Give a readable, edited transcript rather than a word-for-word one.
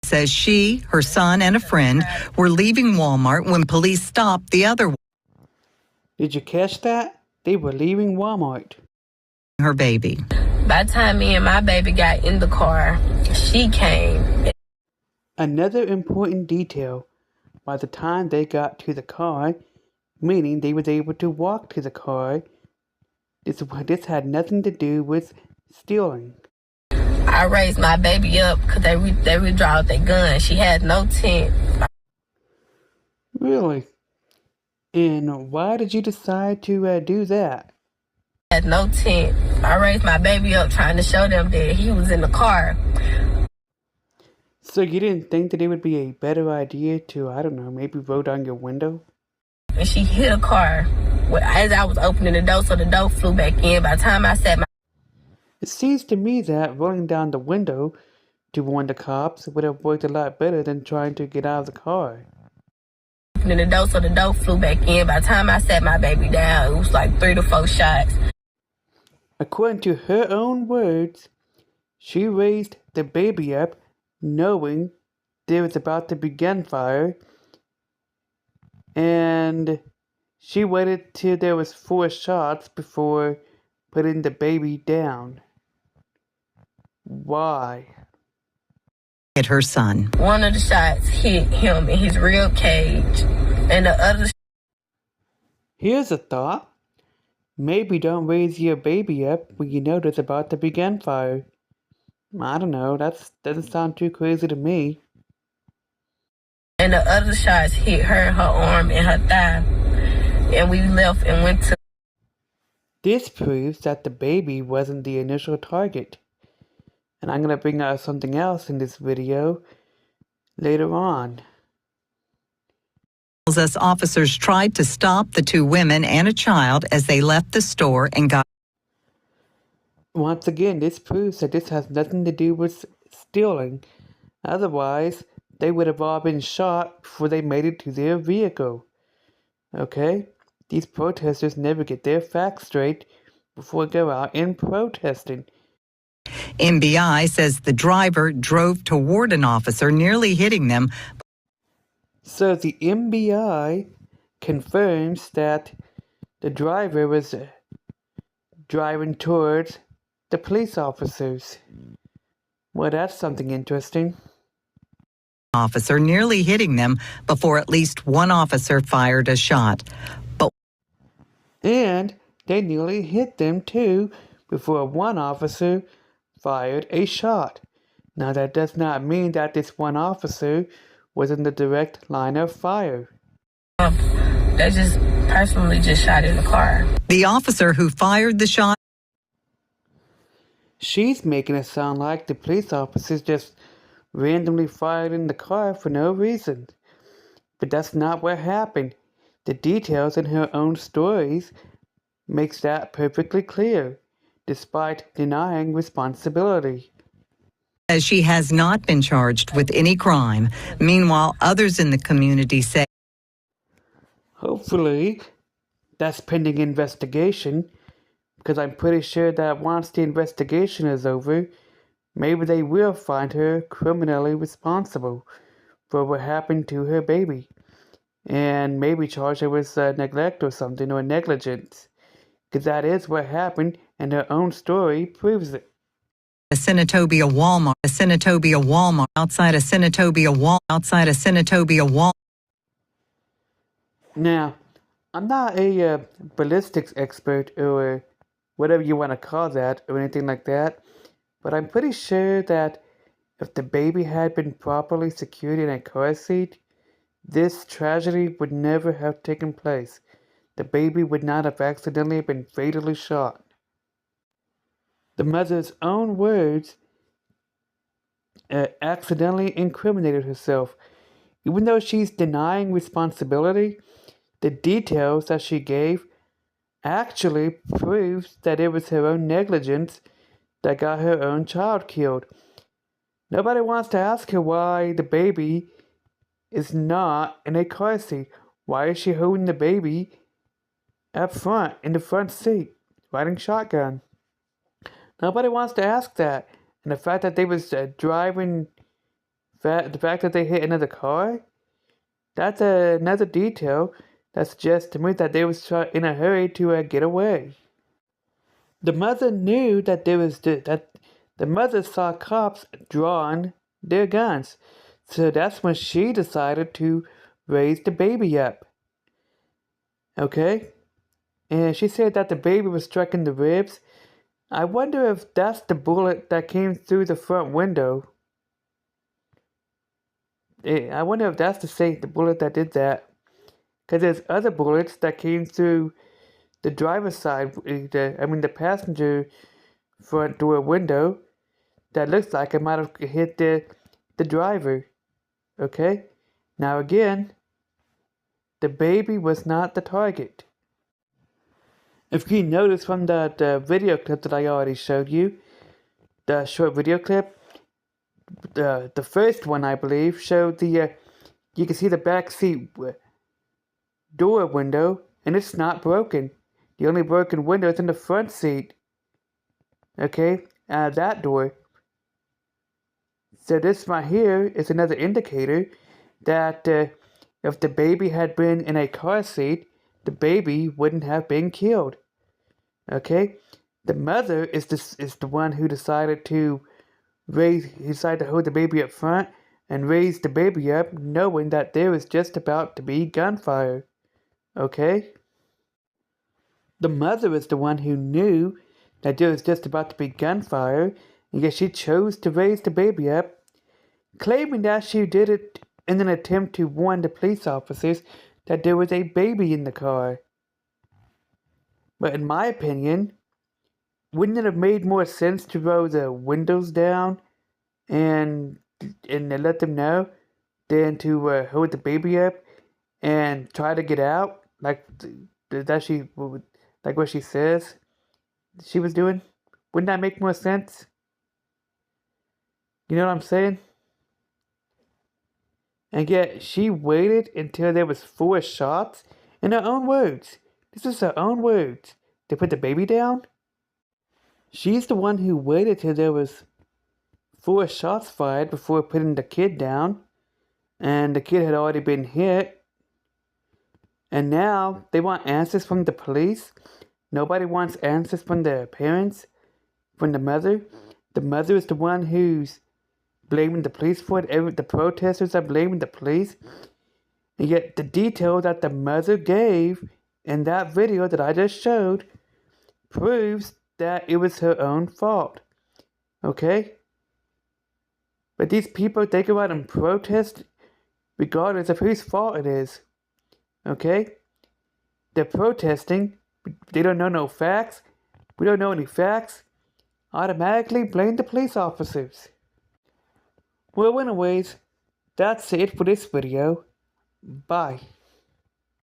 Says she, her son, and a friend were leaving Walmart when police stopped the other one. Did you catch that? They were leaving Walmart. Her baby. By the time me and my baby got in the car, she came. Another important detail, by the time they got to the car, meaning they was able to walk to the car, this had nothing to do with stealing. I raised my baby up because they withdraw their gun. She had no tent. Really? And why did you decide to do that? Had no tent. I raised my baby up trying to show them that he was in the car. So you didn't think that it would be a better idea to, I don't know, maybe roll down your window? And she hit a car as I was opening the door, so the door flew back in. By the time I sat my... It seems to me that rolling down the window to warn the cops would have worked a lot better than trying to get out of the car. Opening the door, so the door flew back in. By the time I sat my baby down, it was like 3 to 4 shots. According to her own words, she raised the baby up knowing there was about to be gunfire, and she waited till there was 4 shots before putting the baby down. Why? Hit her son. One of the shots hit him in his rib cage, and the other... Here's a thought. Maybe don't raise your baby up when you know there's about to be gunfire. I don't know, that doesn't sound too crazy to me. And the other shots hit her in her arm and her thigh. And we left and went to... This proves that the baby wasn't the initial target. And I'm going to bring out something else in this video later on. Us officers tried to stop the 2 women and a child as they left the store and got... Once again, this proves that this has nothing to do with stealing. Otherwise, they would have all been shot before they made it to their vehicle. Okay? These protesters never get their facts straight before they go out in protesting. MBI says the driver drove toward an officer, nearly hitting them. So the MBI confirms that the driver was driving towards the police officers. Well, that's something interesting. Officer nearly hitting them before at least one officer fired a shot. And they nearly hit them too before one officer fired a shot. Now that does not mean that this one officer was in the direct line of fire. They just personally just shot in the car. The officer who fired the shot... She's making it sound like the police officers just randomly fired in the car for no reason. But that's not what happened. The details in her own stories makes that perfectly clear, despite denying responsibility. As she has not been charged with any crime. Meanwhile, others in the community say... Hopefully, that's pending investigation, because I'm pretty sure that once the investigation is over, maybe they will find her criminally responsible for what happened to her baby, and maybe charge her with neglect or something, or negligence, because that is what happened, and her own story proves it. A Senatobia Walmart, outside a Senatobia Walmart. Now, I'm not a ballistics expert or whatever you want to call that or anything like that, but I'm pretty sure that if the baby had been properly secured in a car seat, this tragedy would never have taken place. The baby would not have accidentally been fatally shot. The mother's own words accidentally incriminated herself. Even though she's denying responsibility, the details that she gave actually proves that it was her own negligence that got her own child killed. Nobody wants to ask her why the baby is not in a car seat. Why is she holding the baby up front, in the front seat, riding shotgun? Nobody wants to ask that. And the fact that they was driving the fact that they hit another car, that's another detail that suggests to me that they was in a hurry to get away. The mother knew that the mother saw cops drawing their guns, so that's when she decided to raise the baby up. Okay? And she said that the baby was struck in the ribs. I wonder if that's the bullet that came through the front window. I wonder if that's the bullet that did that. Because there's other bullets that came through the driver's side, the passenger front door window, that looks like it might have hit the driver. Okay? Now again, the baby was not the target. If you notice from that video clip that I already showed you, the short video clip, the first one I believe showed you can see the back seat door window, and it's not broken. The only broken window is in the front seat. Okay, that door. So this right here is another indicator that if the baby had been in a car seat, the baby wouldn't have been killed. Okay, the mother is the one who decided to hold the baby up front and raise the baby up, knowing that there was just about to be gunfire. Okay, the mother is the one who knew that there was just about to be gunfire, and yet she chose to raise the baby up, claiming that she did it in an attempt to warn the police officers that there was a baby in the car. But in my opinion, wouldn't it have made more sense to roll the windows down and let them know than to hold the baby up and try to get out like what she says she was doing? Wouldn't that make more sense? You know what I'm saying? And yet she waited until there was 4 shots, in her own words. This is her own words. To put the baby down? She's the one who waited till there was 4 shots fired before putting the kid down. And the kid had already been hit. And now they want answers from the police. Nobody wants answers from their parents, from the mother. The mother is the one who's blaming the police for it. The protesters are blaming the police. And yet the detail that the mother gave in that video that I just showed proves that it was her own fault. Okay? But these people, they go out and protest regardless of whose fault it is. Okay? They're protesting. They don't know no facts. We don't know any facts. Automatically blame the police officers. Well, anyways, that's it for this video. Bye.